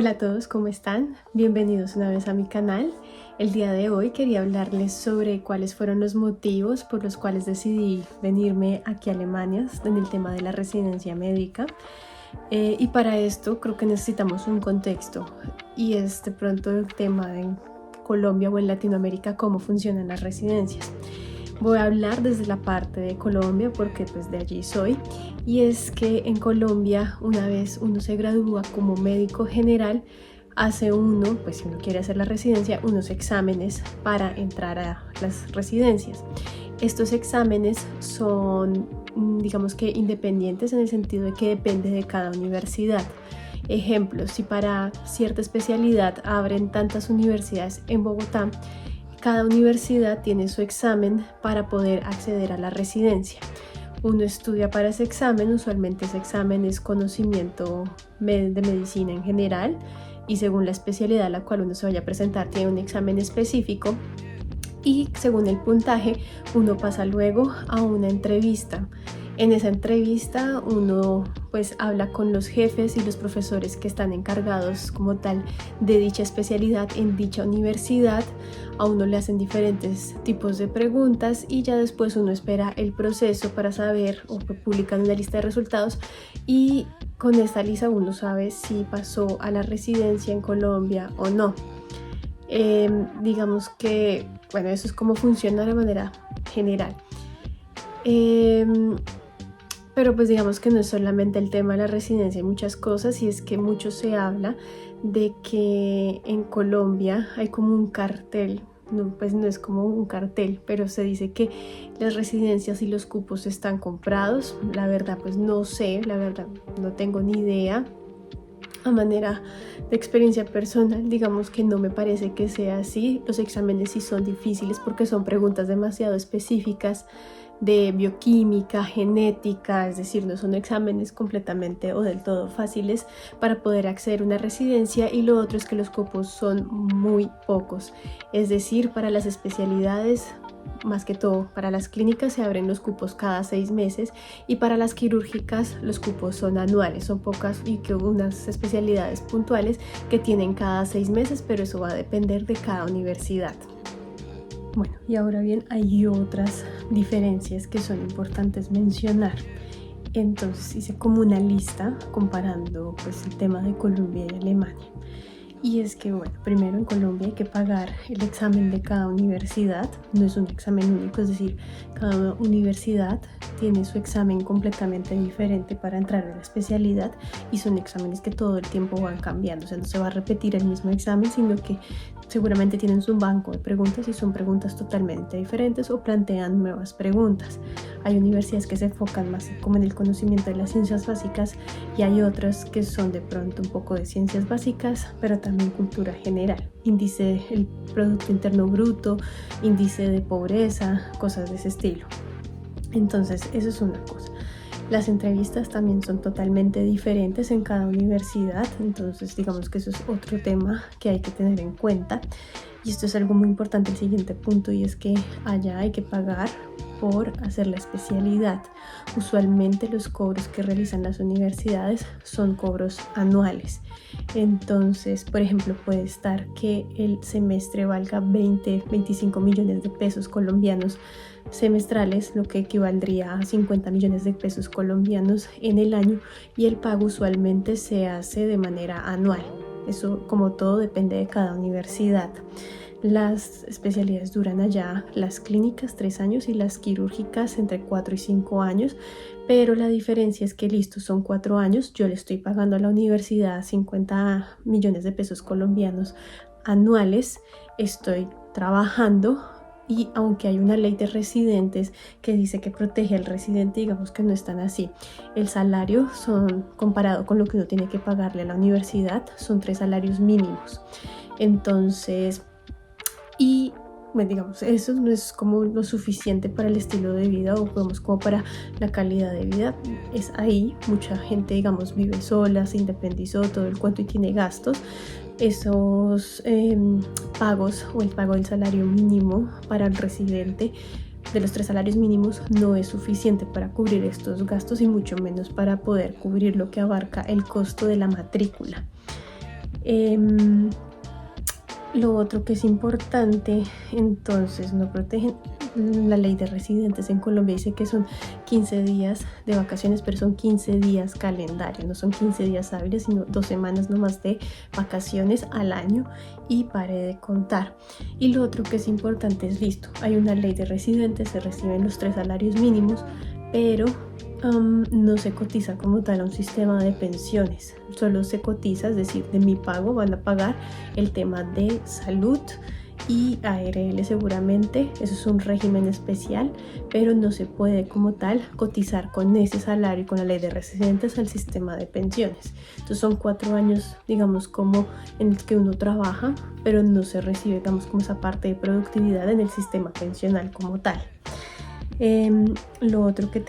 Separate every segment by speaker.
Speaker 1: Hola a todos, ¿cómo están? Bienvenidos una vez a mi canal. El día de hoy quería hablarles sobre cuáles fueron los motivos por los cuales decidí venirme aquí a Alemania en el tema de la residencia médica. Y para esto creo que necesitamos un contexto y es de pronto el tema en Colombia o en Latinoamérica, cómo funcionan las residencias. Voy a hablar desde la parte de Colombia porque pues de allí soy, y es que en Colombia una vez uno se gradúa como médico general, hace uno, pues si uno quiere hacer la residencia, unos exámenes para entrar a las residencias. Estos exámenes son, digamos que independientes en el sentido de que depende de cada universidad. Ejemplo, si para cierta especialidad abren tantas universidades en Bogotá, cada universidad tiene su examen para poder acceder a la residencia. Uno estudia para ese examen, usualmente ese examen es conocimiento de medicina en general, y según la especialidad a la cual uno se vaya a presentar tiene un examen específico, y según el puntaje uno pasa luego a una entrevista. En esa entrevista uno pues habla con los jefes y los profesores que están encargados como tal de dicha especialidad en dicha universidad. A uno le hacen diferentes tipos de preguntas y ya después uno espera el proceso para saber, o publican una lista de resultados, y con esta lista uno sabe si pasó a la residencia en Colombia o no. Digamos que, bueno, eso es cómo funciona de manera general. Pero pues digamos que no es solamente el tema de la residencia, hay muchas cosas, y es que mucho se habla de que en Colombia hay como un cartel. No, pues no es como un cartel, pero se dice que las residencias y los cupos están comprados. La verdad pues no sé, la verdad no tengo ni idea. A manera de experiencia personal, digamos que no me parece que sea así. Los exámenes sí son difíciles porque son preguntas demasiado específicas de bioquímica, genética, es decir, no son exámenes completamente o del todo fáciles para poder acceder a una residencia. Y lo otro es que los cupos son muy pocos, es decir, para las especialidades, más que todo para las clínicas, se abren los cupos cada 6 meses, y para las quirúrgicas los cupos son anuales, son pocas, y que unas especialidades puntuales que tienen cada 6 meses, pero eso va a depender de cada universidad. Bueno, y ahora bien, hay otras diferencias que son importantes mencionar. Entonces hice como una lista comparando pues el tema de Colombia y Alemania. Y es que, bueno, primero en Colombia hay que pagar el examen de cada universidad. No es un examen único, es decir, cada universidad tiene su examen completamente diferente para entrar a la especialidad, y son exámenes que todo el tiempo van cambiando. O sea, no se va a repetir el mismo examen, sino que seguramente tienen su banco de preguntas y son preguntas totalmente diferentes o plantean nuevas preguntas. Hay universidades que se enfocan más como en el conocimiento de las ciencias básicas, y hay otras que son de pronto un poco de ciencias básicas, pero también cultura general, índice del Producto Interno Bruto, índice de pobreza, cosas de ese estilo. Entonces, eso es una cosa. Las entrevistas también son totalmente diferentes en cada universidad, entonces digamos que eso es otro tema que hay que tener en cuenta. Y esto es algo muy importante, el siguiente punto, y es que allá hay que pagar por hacer la especialidad. Usualmente los cobros que realizan las universidades son cobros anuales. Entonces, por ejemplo, puede estar que el semestre valga 25 millones de pesos colombianos semestrales, lo que equivaldría a 50 millones de pesos colombianos en el año, y el pago usualmente se hace de manera anual. Eso, como todo, depende de cada universidad. Las especialidades duran allá, las clínicas 3 años y las quirúrgicas entre 4 y 5 años, pero la diferencia es que listo, son 4 años, yo le estoy pagando a la universidad 50 millones de pesos colombianos anuales, estoy trabajando, y aunque hay una ley de residentes que dice que protege al residente, digamos que no es tan así. El salario, comparado con lo que uno tiene que pagarle a la universidad, son 3 salarios mínimos. Entonces, y bueno, digamos, eso no es como lo suficiente para el estilo de vida, o digamos como para la calidad de vida. Es ahí, mucha gente, digamos, vive sola, se independizó, todo el cuento, y tiene gastos. Esos pagos, o el pago del salario mínimo para el residente de los 3 salarios mínimos, no es suficiente para cubrir estos gastos, y mucho menos para poder cubrir lo que abarca el costo de la matrícula. Lo otro que es importante, entonces no protegen. La ley de residentes en Colombia dice que son 15 días de vacaciones, pero son 15 días calendario, no son 15 días hábiles, sino 2 semanas nomás de vacaciones al año, y pare de contar. Y lo otro que es importante es, listo, hay una ley de residentes, se reciben los 3 salarios mínimos, pero no se cotiza como tal a un sistema de pensiones, solo se cotiza, es decir, de mi pago van a pagar el tema de salud y ARL seguramente, eso es un régimen especial, pero no se puede como tal cotizar con ese salario y con la ley de residentes al sistema de pensiones. Entonces son 4 años, digamos, como en el que uno trabaja, pero no se recibe, digamos, como esa parte de productividad en el sistema pensional como tal. Lo otro que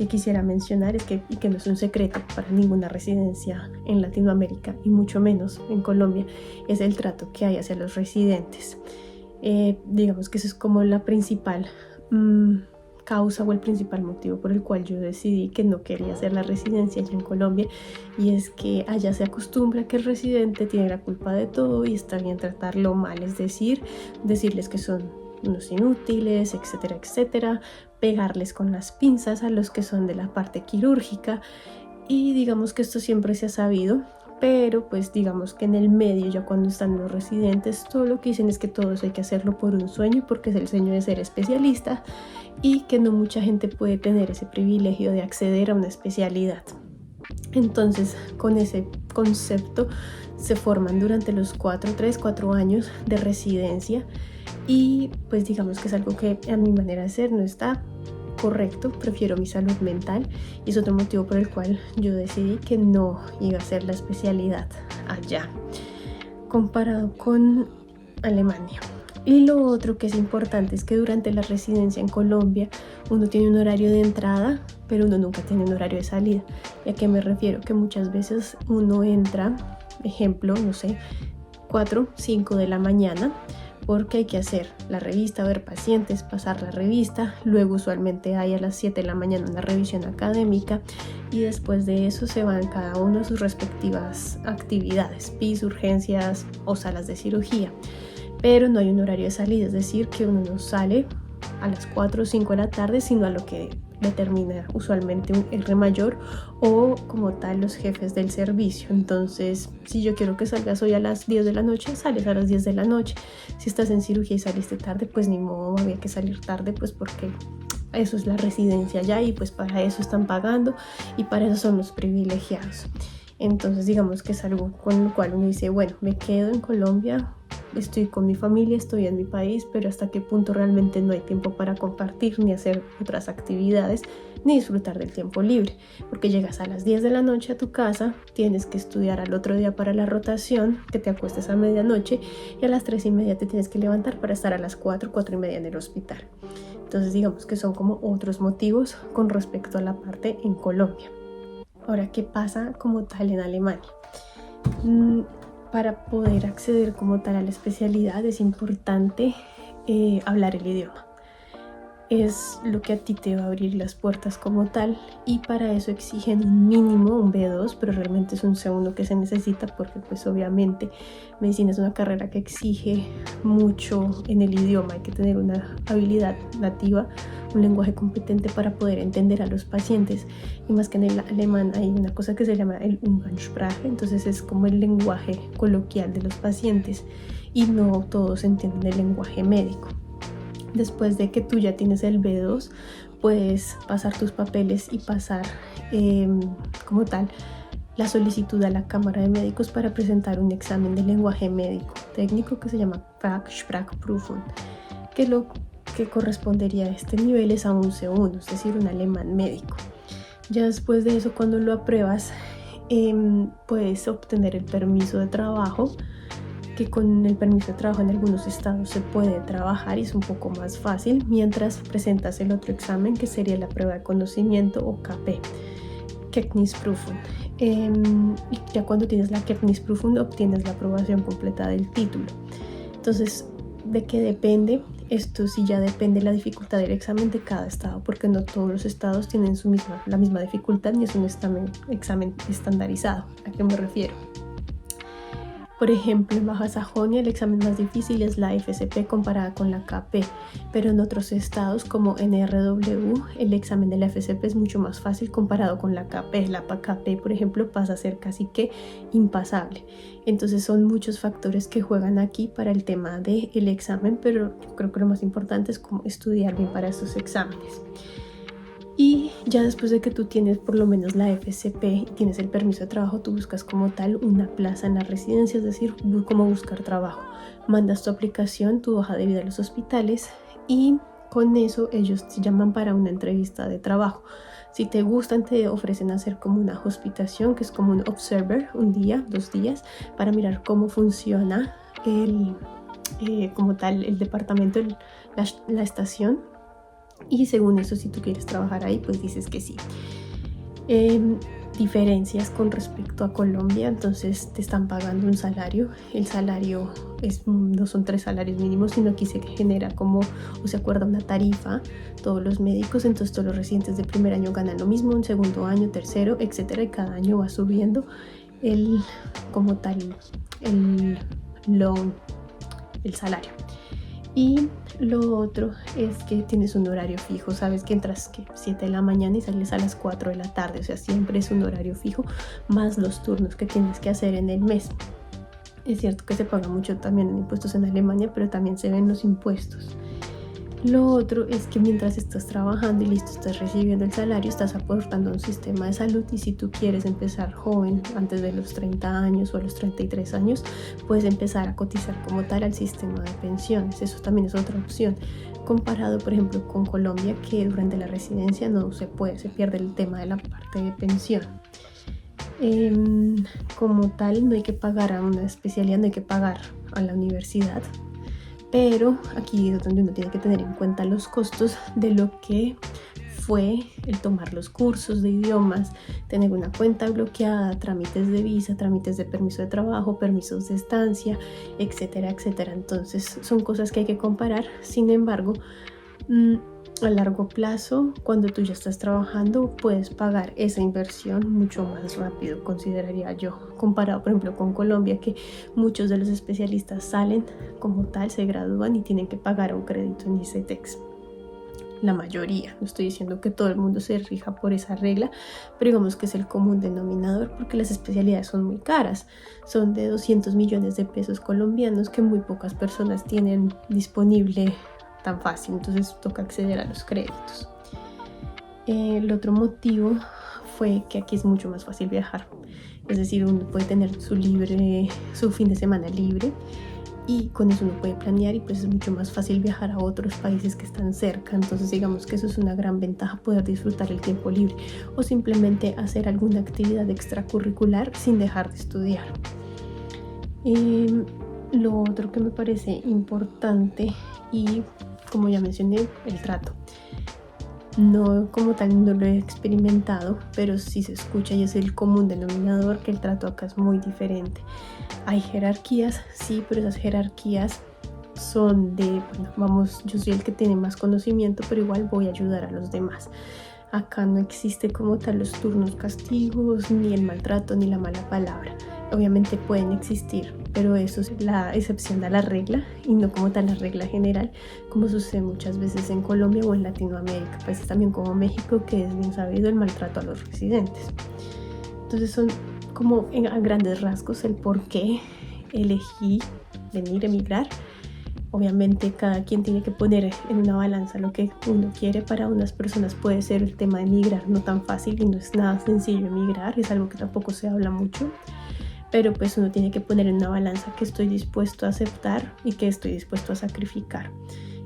Speaker 1: quisiera mencionar es y que no es un secreto para ninguna residencia en Latinoamérica y mucho menos en Colombia, es el trato que hay hacia los residentes. Digamos que eso es como la principal causa o el principal motivo por el cual yo decidí que no quería hacer la residencia allá en Colombia, y es que allá se acostumbra que el residente tiene la culpa de todo y está bien tratarlo mal, es decir, decirles que son unos inútiles, etcétera, etcétera, pegarles con las pinzas a los que son de la parte quirúrgica, y digamos que esto siempre se ha sabido, pero pues digamos que en el medio, ya cuando están los residentes, todo lo que dicen es que todo eso hay que hacerlo por un sueño, porque es el sueño de ser especialista, y que no mucha gente puede tener ese privilegio de acceder a una especialidad. Entonces, con ese concepto se forman durante los 4 años de residencia, y pues digamos que es algo que a mi manera de ser no está correcto. Prefiero mi salud mental, y es otro motivo por el cual yo decidí que no iba a hacer la especialidad allá comparado con Alemania. Y lo otro que es importante es que durante la residencia en Colombia uno tiene un horario de entrada, pero uno nunca tiene un horario de salida. ¿Y a qué me refiero? Que muchas veces uno entra, ejemplo, no sé, 4, 5 de la mañana, porque hay que hacer la revista, ver pacientes, pasar la revista, luego usualmente hay a las 7 de la mañana una revisión académica, y después de eso se van cada uno a sus respectivas actividades, PIS, urgencias o salas de cirugía, pero no hay un horario de salida, es decir, que uno no sale a las 4 o 5 de la tarde, sino a lo que determina usualmente un R mayor o como tal los jefes del servicio. Entonces, si yo quiero que salgas hoy a las 10 de la noche, sales a las 10 de la noche. Si estás en cirugía y saliste tarde, pues ni modo, había que salir tarde, pues porque eso es la residencia ya, y pues para eso están pagando y para eso son los privilegiados. Entonces digamos que es algo con lo cual uno dice, bueno, me quedo en Colombia, estoy con mi familia, estoy en mi país, pero hasta qué punto realmente no hay tiempo para compartir, ni hacer otras actividades, ni disfrutar del tiempo libre, porque llegas a las 10 de la noche a tu casa, tienes que estudiar al otro día para la rotación, que te acuestes a medianoche, y a las 3:30 te tienes que levantar para estar a las 4:30 en el hospital. Entonces digamos que son como otros motivos con respecto a la parte en Colombia. Ahora, ¿qué pasa como tal en Alemania? Para poder acceder como tal a la especialidad es importante hablar el idioma. Es lo que a ti te va a abrir las puertas como tal, y para eso exigen un mínimo, un B2, pero realmente es un C1 que se necesita, porque pues obviamente medicina es una carrera que exige mucho en el idioma. Hay que tener una habilidad nativa, un lenguaje competente para poder entender a los pacientes, y más que en el alemán hay una cosa que se llama el Umgangssprache, entonces es como el lenguaje coloquial de los pacientes, y no todos entienden el lenguaje médico. Después de que tú ya tienes el B2, puedes pasar tus papeles y pasar como tal la solicitud a la Cámara de Médicos para presentar un examen de lenguaje médico técnico que se llama Fachsprachprüfung, que lo que correspondería a este nivel es a un C1, es decir, un alemán médico. Ya después de eso, cuando lo apruebas, puedes obtener el permiso de trabajo, que con el permiso de trabajo en algunos estados se puede trabajar y es un poco más fácil, mientras presentas el otro examen, que sería la prueba de conocimiento o KP, Kenntnisprüfung. Y ya cuando tienes la Kenntnisprüfung obtienes la aprobación completa del título. Entonces, ¿de qué depende? Esto sí ya depende la dificultad del examen de cada estado, porque no todos los estados tienen la misma dificultad, ni es un examen estandarizado. ¿A qué me refiero? Por ejemplo, en Baja Sajonia el examen más difícil es la FCP comparada con la KP, pero en otros estados como en RW el examen de la FCP es mucho más fácil comparado con la KP. La KP, por ejemplo, pasa a ser casi que impasable. Entonces son muchos factores que juegan aquí para el tema del examen, pero yo creo que lo más importante es como estudiar bien para estos exámenes. Y ya después de que tú tienes por lo menos la FCP y tienes el permiso de trabajo, tú buscas como tal una plaza en la residencia, es decir, cómo buscar trabajo. Mandas tu aplicación, tu hoja de vida a los hospitales y con eso ellos te llaman para una entrevista de trabajo. Si te gustan, te ofrecen hacer como una hospitación, que es como un observer, un día, 2 días, para mirar cómo funciona como tal el departamento, la estación. Y según eso, si tú quieres trabajar ahí, pues dices que sí. Diferencias con respecto a Colombia, entonces te están pagando un salario. El salario no son 3 salarios mínimos, sino que se genera como, o se acuerda una tarifa, todos los médicos, entonces todos los residentes de primer año ganan lo mismo, en segundo año, tercero, etcétera, y cada año va subiendo como tal el salario. Y lo otro es que tienes un horario fijo, sabes que entras 7 de la mañana y sales a las 4 de la tarde, o sea, siempre es un horario fijo, más los turnos que tienes que hacer en el mes. Es cierto que se paga mucho también en impuestos en Alemania, pero también se ven los impuestos. Lo otro es que mientras estás trabajando y listo, estás recibiendo el salario, estás aportando a un sistema de salud, y si tú quieres empezar joven, antes de los 30 años o a los 33 años, puedes empezar a cotizar como tal al sistema de pensiones. Eso también es otra opción, comparado por ejemplo con Colombia, que durante la residencia no se puede, se pierde el tema de la parte de pensión. Como tal, no hay que pagar a una especialidad, no hay que pagar a la universidad, pero aquí es donde uno tiene que tener en cuenta los costos de lo que fue el tomar los cursos de idiomas, tener una cuenta bloqueada, trámites de visa, trámites de permiso de trabajo, permisos de estancia, etcétera, etcétera. Entonces son cosas que hay que comparar. Sin embargo, a largo plazo, cuando tú ya estás trabajando, puedes pagar esa inversión mucho más rápido, consideraría yo, comparado por ejemplo con Colombia, que muchos de los especialistas salen como tal, se gradúan y tienen que pagar un crédito en ICETEX. La mayoría, no estoy diciendo que todo el mundo se rija por esa regla, pero digamos que es el común denominador, porque las especialidades son muy caras, son de 200 millones de pesos colombianos que muy pocas personas tienen disponible tan fácil, entonces toca acceder a los créditos. El otro motivo fue que aquí es mucho más fácil viajar, es decir, uno puede tener su fin de semana libre y con eso uno puede planear, y pues es mucho más fácil viajar a otros países que están cerca. Entonces digamos que eso es una gran ventaja, poder disfrutar el tiempo libre o simplemente hacer alguna actividad extracurricular sin dejar de estudiar. Lo otro que me parece importante, y como ya mencioné, el trato. No como tal, no lo he experimentado, pero sí se escucha y es el común denominador que el trato acá es muy diferente. Hay jerarquías, sí, pero esas jerarquías son yo soy el que tiene más conocimiento, pero igual voy a ayudar a los demás. Acá no existe como tal los turnos castigos, ni el maltrato, ni la mala palabra. Obviamente pueden existir, pero eso es la excepción a la regla y no como tal la regla general, como sucede muchas veces en Colombia o en Latinoamérica, países también como México, que es bien sabido el maltrato a los residentes. Entonces son como a grandes rasgos el por qué elegí venir a emigrar. Obviamente cada quien tiene que poner en una balanza lo que uno quiere. Para unas personas puede ser el tema de emigrar no tan fácil y no es nada sencillo emigrar, es algo que tampoco se habla mucho, pero pues uno tiene que poner en una balanza qué estoy dispuesto a aceptar y qué estoy dispuesto a sacrificar.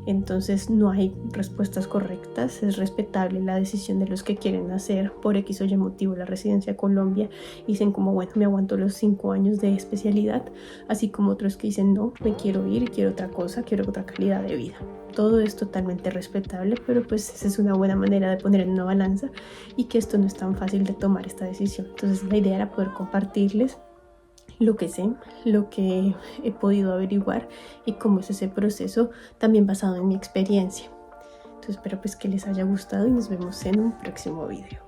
Speaker 1: Entonces no hay respuestas correctas, es respetable la decisión de los que quieren hacer por X o Y motivo la residencia a Colombia y dicen como bueno, me aguanto los 5 años de especialidad, así como otros que dicen no, me quiero ir, quiero otra cosa, quiero otra calidad de vida. Todo es totalmente respetable, pero pues esa es una buena manera de poner en una balanza y que esto no es tan fácil de tomar esta decisión. Entonces la idea era poder compartirles lo que sé, lo que he podido averiguar y cómo es ese proceso, también basado en mi experiencia. Entonces espero pues que les haya gustado y nos vemos en un próximo video.